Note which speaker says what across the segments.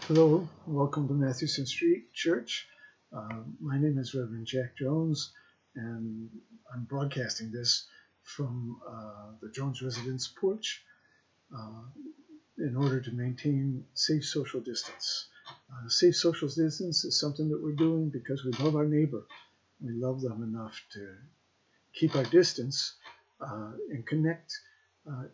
Speaker 1: Hello, welcome to Mathewson Street Church. My name is Reverend Jack Jones, and I'm broadcasting this from the Jones residence porch in order to maintain safe social distance. Safe social distance is something that we're doing because we love our neighbor. We love them enough to keep our distance and connect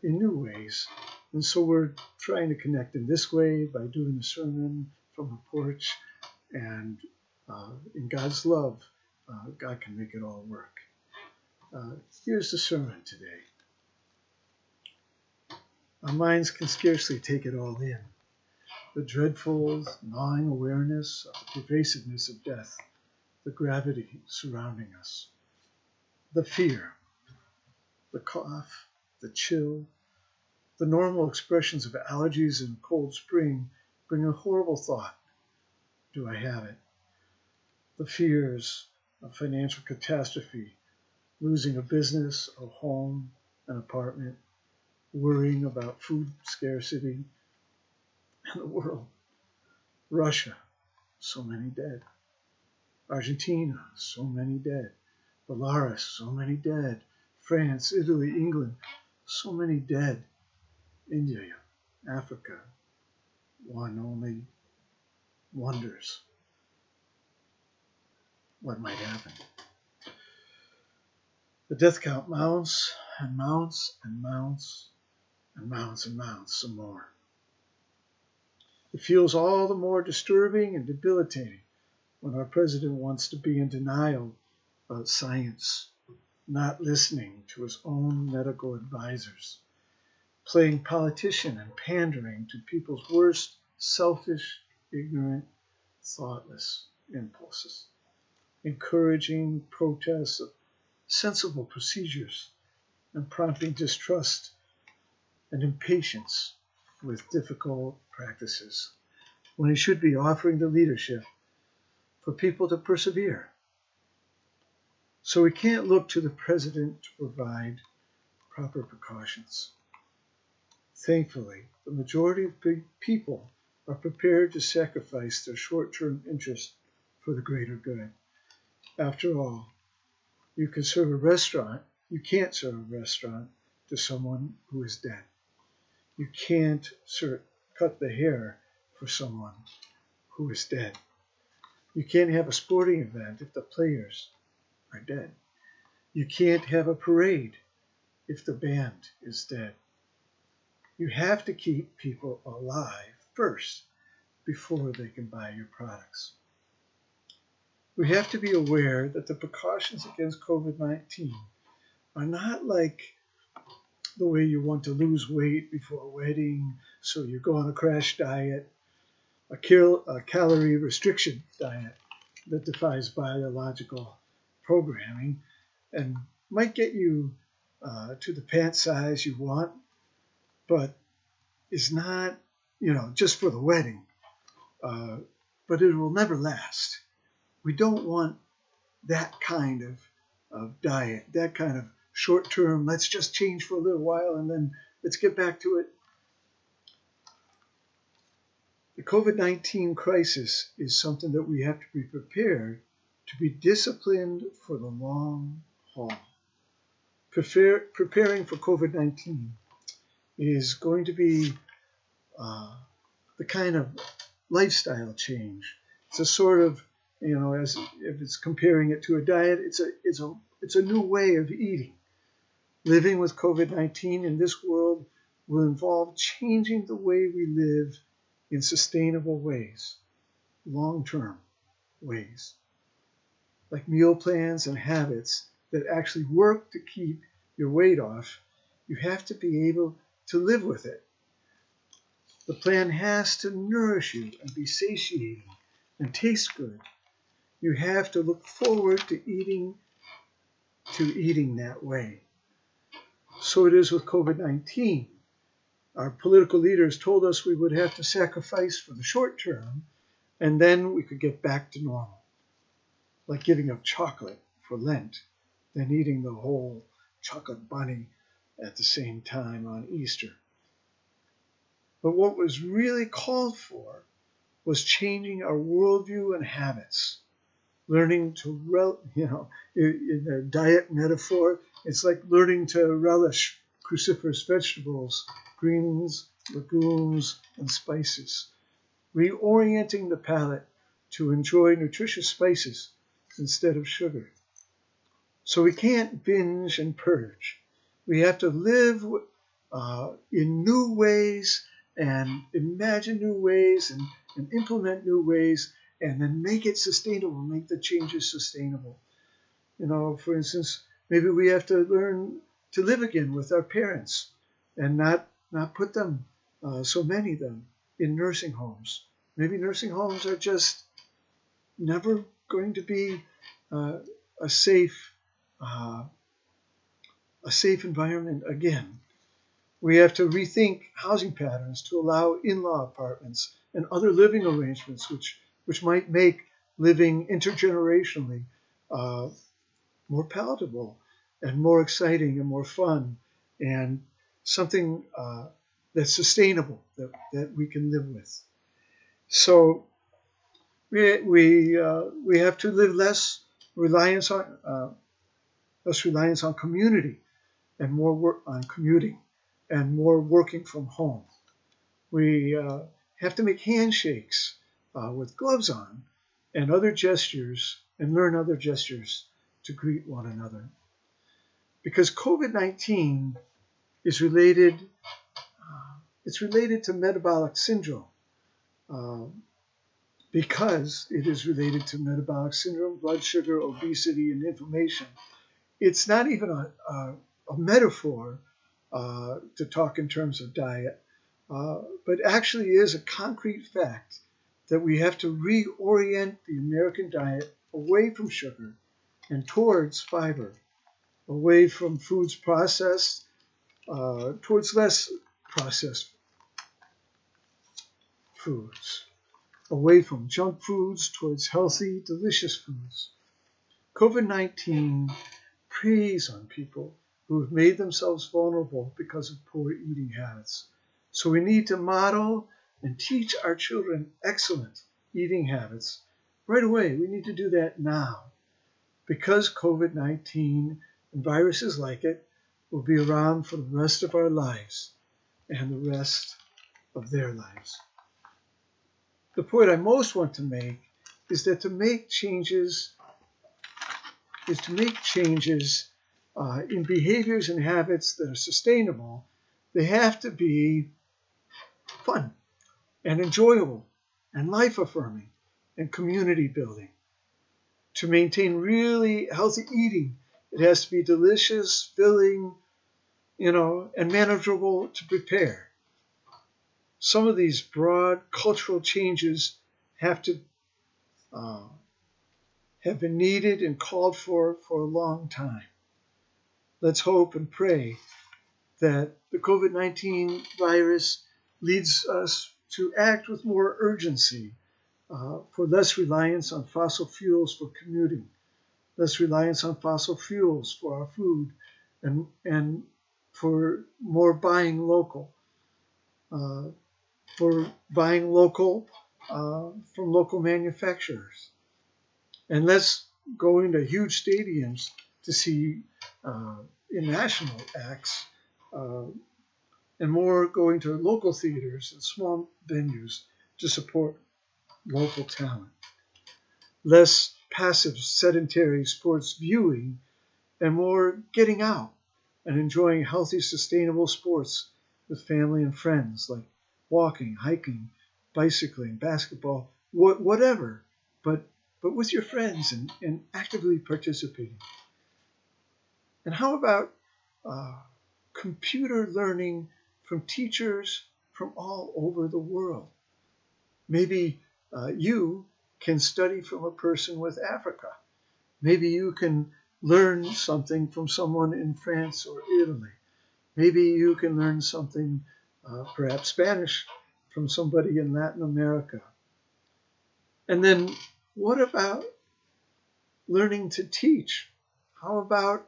Speaker 1: in new ways. And so we're trying to connect in this way by doing a sermon from a porch. And in God's love, God can make it all work. Here's the sermon today. Our minds can scarcely take it all in. The dreadful, gnawing awareness of the pervasiveness of death, the gravity surrounding us, the fear, the cough, the chill, the normal expressions of allergies in a cold spring bring a horrible thought. Do I have it? The fears of financial catastrophe, losing a business, a home, an apartment, worrying about food scarcity, and the world. Russia, so many dead. Argentina, so many dead. Belarus, so many dead. France, Italy, England, so many dead. India, Africa, one only wonders what might happen. The death count mounts and mounts and mounts and mounts and mounts some more. It feels all the more disturbing and debilitating when our president wants to be in denial about science, not listening to his own medical advisors, playing politician and pandering to people's worst selfish, ignorant, thoughtless impulses, encouraging protests of sensible procedures and prompting distrust and impatience with difficult practices, when he should be offering the leadership for people to persevere. So we can't look to the president to provide proper precautions. Thankfully, the majority of people are prepared to sacrifice their short-term interest for the greater good. After all, you can't serve a restaurant to someone who is dead. You can't cut the hair for someone who is dead. You can't have a sporting event if the players are dead. You can't have a parade if the band is dead. You have to keep people alive first before they can buy your products. We have to be aware that the precautions against COVID-19 are not like the way you want to lose weight before a wedding, so you go on a crash diet, a calorie restriction diet that defies biological programming and might get you to the pant size you want, but is not, just for the wedding, but it will never last. We don't want that kind of diet, that kind of short-term, let's just change for a little while and then let's get back to it. The COVID-19 crisis is something that we have to be prepared to be disciplined for the long haul. Preparing for COVID-19 is going to be the kind of lifestyle change. It's a sort of, as if it's comparing it to a diet, it's a new way of eating. Living with COVID-19 in this world will involve changing the way we live in sustainable ways, long-term ways, like meal plans and habits that actually work to keep your weight off. You have to be able to live with it. The plan has to nourish you and be satiating and taste good. You have to look forward to eating that way. So it is with COVID-19. Our political leaders told us we would have to sacrifice for the short term, and then we could get back to normal, like giving up chocolate for Lent, then eating the whole chocolate bunny at the same time on Easter. But what was really called for was changing our worldview and habits. Learning to, in the diet metaphor, it's like learning to relish cruciferous vegetables, greens, legumes, and spices. Reorienting the palate to enjoy nutritious spices instead of sugar. So we can't binge and purge. We have to live in new ways and imagine new ways and implement new ways and then make it sustainable, make the changes sustainable. For instance, maybe we have to learn to live again with our parents and not put them, so many of them, in nursing homes. Maybe nursing homes are just never going to be a safe environment again. We have to rethink housing patterns to allow in-law apartments and other living arrangements, which might make living intergenerationally more palatable and more exciting and more fun and something that's sustainable that we can live with. So we have to live less reliance on community and more work on commuting and more working from home. We have to make handshakes with gloves on and other gestures and learn other gestures to greet one another. Because COVID-19 is related to metabolic syndrome. Because it is related to metabolic syndrome, blood sugar, obesity, and inflammation. It's not even a metaphor to talk in terms of diet, but actually is a concrete fact that we have to reorient the American diet away from sugar and towards fiber, away from foods processed, towards less processed foods, away from junk foods towards healthy, delicious foods. COVID-19 preys on people who have made themselves vulnerable because of poor eating habits. So we need to model and teach our children excellent eating habits right away. We need to do that now because COVID-19 and viruses like it will be around for the rest of our lives and the rest of their lives. The point I most want to make is that to make changes in behaviors and habits that are sustainable, they have to be fun and enjoyable and life-affirming and community-building. To maintain really healthy eating, it has to be delicious, filling, and manageable to prepare. Some of these broad cultural changes have been needed and called for a long time. Let's hope and pray that the COVID-19 virus leads us to act with more urgency for less reliance on fossil fuels for commuting, less reliance on fossil fuels for our food, and for more buying local, from local manufacturers. And less going to huge stadiums to see national acts, and more going to local theaters and small venues to support local talent. Less passive sedentary sports viewing and more getting out and enjoying healthy, sustainable sports with family and friends like walking, hiking, bicycling, basketball, whatever, but with your friends and actively participating. And how about computer learning from teachers from all over the world? Maybe you can study from a person with Africa. Maybe you can learn something from someone in France or Italy. Maybe you can learn something, perhaps Spanish, from somebody in Latin America. And then what about learning to teach? How about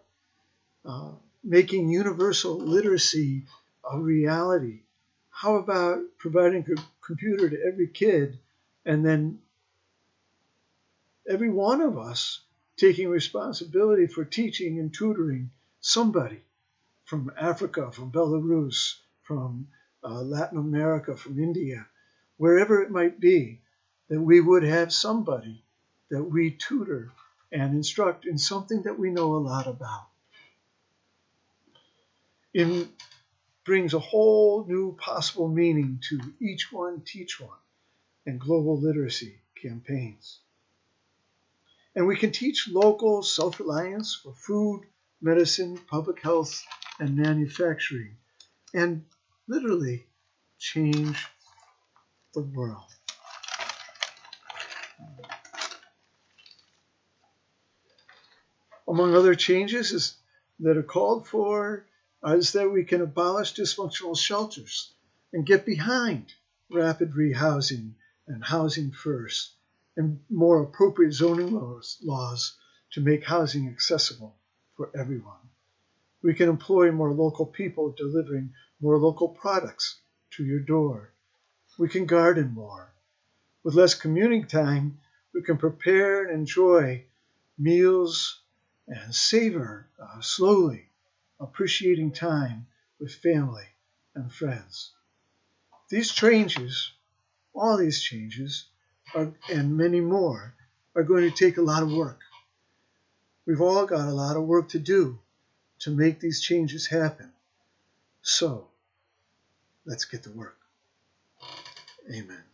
Speaker 1: making universal literacy a reality? How about providing a computer to every kid And then every one of us taking responsibility for teaching and tutoring somebody from Africa, from Belarus, from Latin America, from India, wherever it might be, that we would have somebody that we tutor and instruct in something that we know a lot about. It brings a whole new possible meaning to each one, teach one, and global literacy campaigns. And we can teach local self-reliance for food, medicine, public health, and manufacturing, and literally change the world. Among other changes that are called for is that we can abolish dysfunctional shelters and get behind rapid rehousing and housing first, and more appropriate zoning laws to make housing accessible for everyone. We can employ more local people delivering more local products to your door. We can garden more. With less commuting time, we can prepare and enjoy meals and savor slowly, appreciating time with family and friends. These changes, all these changes, and many more, are going to take a lot of work. We've all got a lot of work to do to make these changes happen. So, let's get to work. Amen.